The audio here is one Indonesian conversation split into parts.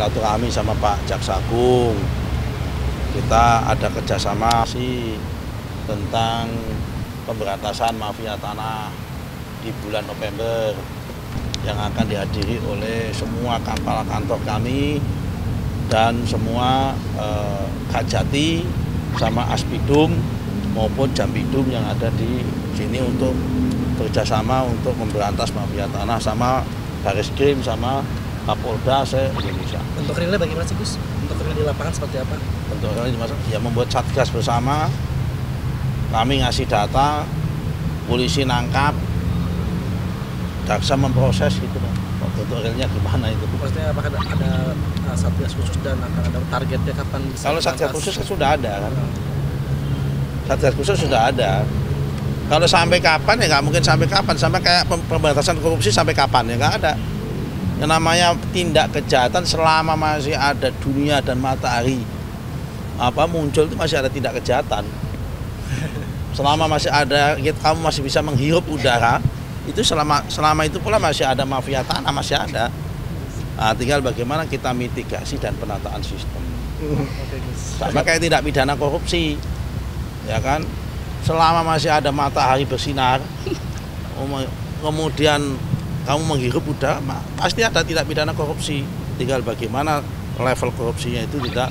Silaturahmi sama Pak Jaksa Agung, kita ada kerjasama tentang pemberantasan mafia tanah di bulan November yang akan dihadiri oleh semua kepala kantor kami dan semua Kajati sama Aspidum maupun Jampidum yang ada di sini untuk kerjasama untuk memberantas mafia tanah sama Baris-Krim sama Kapolda se-Indonesia. Untuk realnya bagaimana sih Gus? Untuk real di lapangan seperti apa? Untuk realnya ya membuat satgas bersama, kami ngasih data, polisi nangkap, jaksa memproses gitu kan. Untuk realnya gimana itu? Maksudnya apakah ada satgas khusus dan akan ada targetnya kapan? Kalau satgas khusus kan sudah ada kan? Satgas khusus sudah ada. Kalau sampai kapan ya nggak mungkin sampai kapan, sampai kayak pemberantasan korupsi sampai kapan ya nggak ada. Yang namanya tindak kejahatan selama masih ada dunia dan matahari muncul itu masih ada tindak kejahatan. Selama masih ada, kamu masih bisa menghirup udara, itu selama itu pula masih ada mafia tanah, masih ada. Nah, tinggal bagaimana kita mitigasi dan penataan sistem. Sama kayak tindak pidana korupsi, ya kan? Selama masih ada matahari bersinar, kemudian kamu menghirup udara, pasti ada tindak pidana korupsi. Tinggal bagaimana level korupsinya itu tidak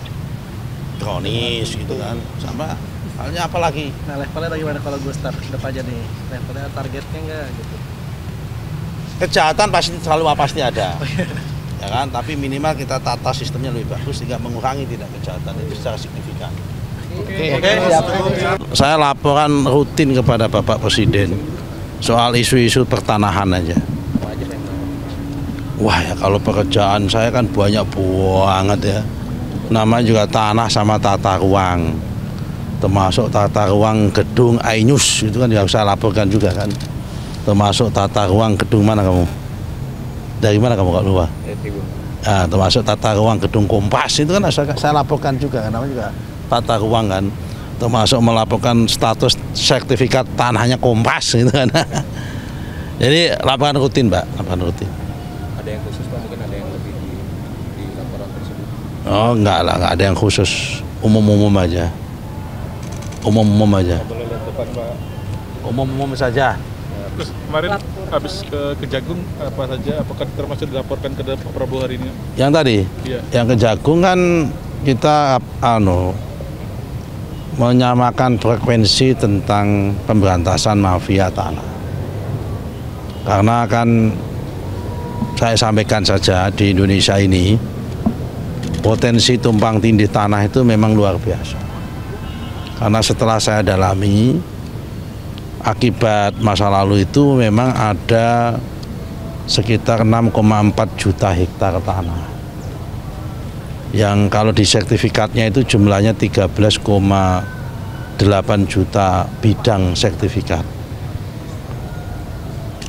kronis gitu kan. Sama halnya apa lagi? Nah, levelnya bagaimana kalau gue start aja nih? Levelnya targetnya enggak gitu. Kejahatan pasti ada. Ya kan, tapi minimal kita tata sistemnya lebih bagus sehingga mengurangi tindak kejahatan itu secara signifikan. Oke. Saya laporan rutin kepada Bapak Presiden soal isu-isu pertanahan aja. Wah ya, kalau pekerjaan saya kan banyak banget ya. Namanya juga tanah sama tata ruang. Termasuk tata ruang gedung Ainus, itu kan yang saya laporkan juga kan. Termasuk tata ruang gedung mana kamu? Dari mana kamu kak lupa? Nah, termasuk tata ruang gedung Kompas, itu kan saya laporkan juga kan, namanya juga tata ruang kan. Termasuk melaporkan status sertifikat tanahnya Kompas gitu kan. Jadi laporan rutin Mbak, laporan rutin. Ada yang khusus Pak, mungkin ada yang lebih di laporan tersebut? Oh enggak lah, enggak ada yang khusus, umum-umum aja. Umum-umum aja. Boleh lihat depan Pak. Umum-umum saja. Terus kemarin habis ke Jagung apa saja, apakah termasuk dilaporkan ke Pak Prabowo hari ini? Yang tadi? Iya. Yang ke Jagung kan kita menyamakan frekuensi tentang pemberantasan mafia tanah. Karena kan saya sampaikan saja di Indonesia ini potensi tumpang tindih tanah itu memang luar biasa. Karena setelah saya dalami akibat masa lalu itu memang ada sekitar 6,4 juta hektar tanah yang kalau di sertifikatnya itu jumlahnya 13,8 juta bidang sertifikat.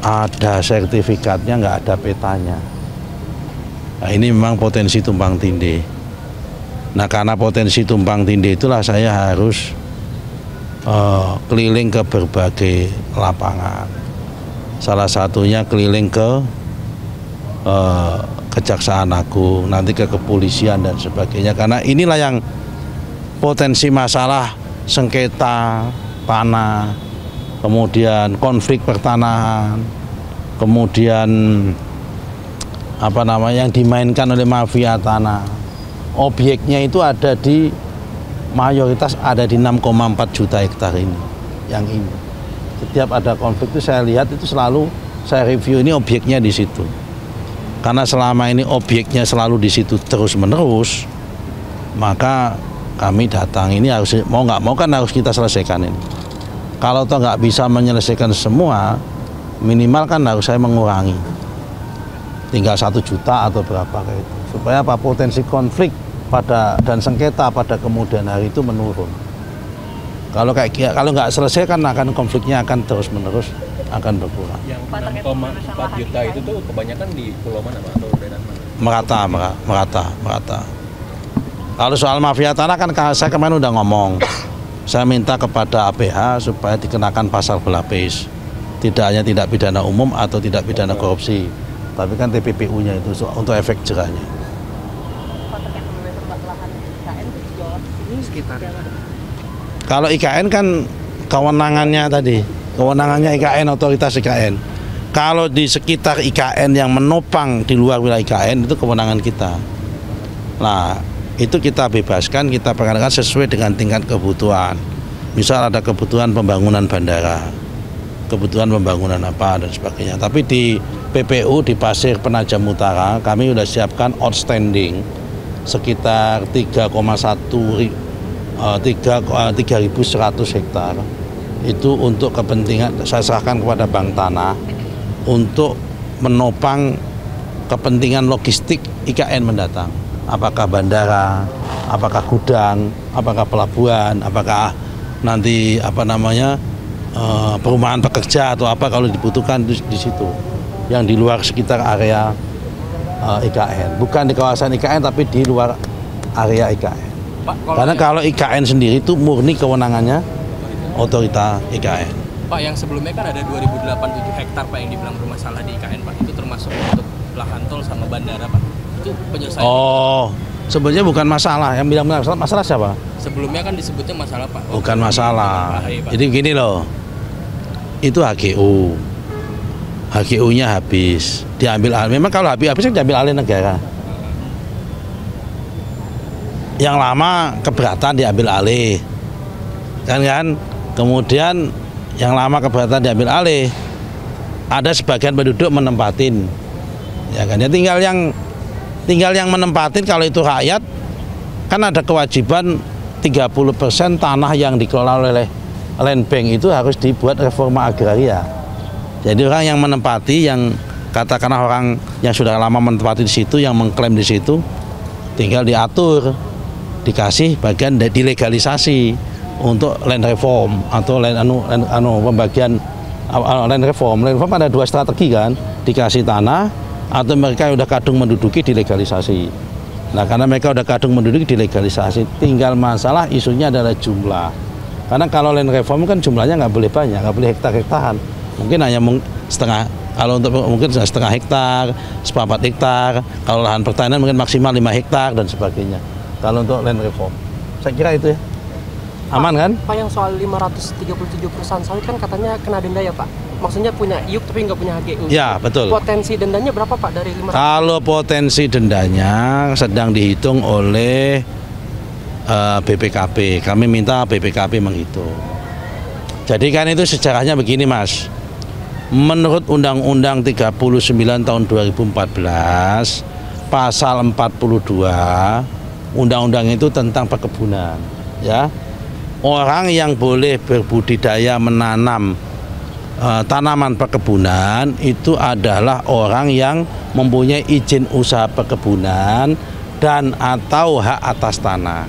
Ada sertifikatnya, nggak ada petanya. Nah, ini memang potensi tumpang tindih. Nah, karena potensi tumpang tindih itulah saya harus keliling ke berbagai lapangan. Salah satunya keliling ke Kejaksaan Agung, nanti ke kepolisian dan sebagainya. Karena inilah yang potensi masalah sengketa tanah, kemudian konflik pertanahan, kemudian yang dimainkan oleh mafia tanah. Objeknya itu ada di mayoritas ada di 6,4 juta hektar ini. Yang ini. Setiap ada konflik itu saya lihat itu selalu saya review ini objeknya di situ. Karena selama ini objeknya selalu di situ terus-menerus, maka kami datang ini harus mau nggak mau kan harus kita selesaikan ini. Kalau toh nggak bisa menyelesaikan semua, minimal kan harus saya mengurangi. Tinggal 1 juta atau berapa kayak itu. Supaya apa potensi konflik dan sengketa pada kemudian hari itu menurun. Kalau nggak selesai kan akan konfliknya akan terus-menerus akan berkurang. Yang 6,4 juta itu tuh kebanyakan di pulau mana Pak atau daerah mana? Merata. Kalau soal mafia tanah kan saya kemarin udah ngomong. Saya minta kepada APH supaya dikenakan pasal berlapis. Tidak hanya tindak pidana umum atau tindak pidana korupsi, tapi kan TPPU-nya itu untuk efek jerahnya. sekitar. Kalau IKN kan kewenangannya tadi, kewenangannya IKN, otoritas IKN. Kalau di sekitar IKN yang menopang di luar wilayah IKN itu kewenangan kita. Nah, itu kita bebaskan, kita perkenalkan sesuai dengan tingkat kebutuhan. Misal ada kebutuhan pembangunan bandara, kebutuhan pembangunan apa dan sebagainya. Tapi di PPU di Pasir Penajam Utara kami sudah siapkan outstanding sekitar 3,1 3.100 hektar. Itu untuk kepentingan, saya serahkan kepada Bank Tanah untuk menopang kepentingan logistik IKN mendatang. Apakah bandara, apakah gudang, apakah pelabuhan, apakah nanti perumahan pekerja atau apa kalau dibutuhkan di situ. Yang di luar sekitar area IKN, bukan di kawasan IKN tapi di luar area IKN. Pak, karena kalau IKN sendiri itu murni kewenangannya otoritas IKN. Pak, yang sebelumnya kan ada 2087 hektar Pak yang dibilang bermasalah di IKN Pak, itu termasuk untuk lahan tol sama bandara Pak. Itu penyelesaian. Oh, sebenarnya bukan masalah. Yang bilang masalah siapa? Sebelumnya kan disebutnya masalah Pak. Bukan masalah. Jadi gini loh, itu HGU. HGU-nya habis, diambil alih. Memang kalau habis kan diambil alih negara. Yang lama keberatan diambil alih, kan? Kemudian yang lama keberatan diambil alih, ada sebagian penduduk menempatin, ya kan? Ya tinggal yang menempatin. Kalau itu rakyat, kan ada kewajiban 30% tanah yang dikelola oleh Land Bank itu harus dibuat reforma agraria. Jadi orang yang menempati, yang katakanlah orang yang sudah lama menempati di situ, yang mengklaim di situ, tinggal diatur, dikasih bagian dilegalisasi untuk land reform atau pembagian land reform. Land reform ada dua strategi kan, dikasih tanah atau mereka yang udah kadung menduduki dilegalisasi. Nah, karena mereka udah kadung menduduki dilegalisasi, tinggal masalah isunya adalah jumlah. Karena kalau land reform kan jumlahnya nggak boleh banyak, nggak boleh hektar-hektaran. Mungkin hanya setengah, kalau untuk mungkin setengah hektar, 4 hektar. Kalau lahan pertanian mungkin maksimal 5 hektar dan sebagainya. Kalau untuk land reform, saya kira itu ya. Aman kan? Pak, yang soal 537 perusahaan sawit kan katanya kena denda ya Pak? Maksudnya punya IUP tapi nggak punya HGU. Ya, betul. Potensi dendanya berapa Pak dari 500? Kalau potensi dendanya sedang dihitung oleh BPKP. Kami minta BPKP menghitung. Jadi kan itu sejarahnya begini Mas. Menurut Undang-Undang 39 tahun 2014, pasal 42, undang-undang itu tentang perkebunan, ya. Orang yang boleh berbudidaya menanam tanaman perkebunan itu adalah orang yang mempunyai izin usaha perkebunan dan atau hak atas tanah.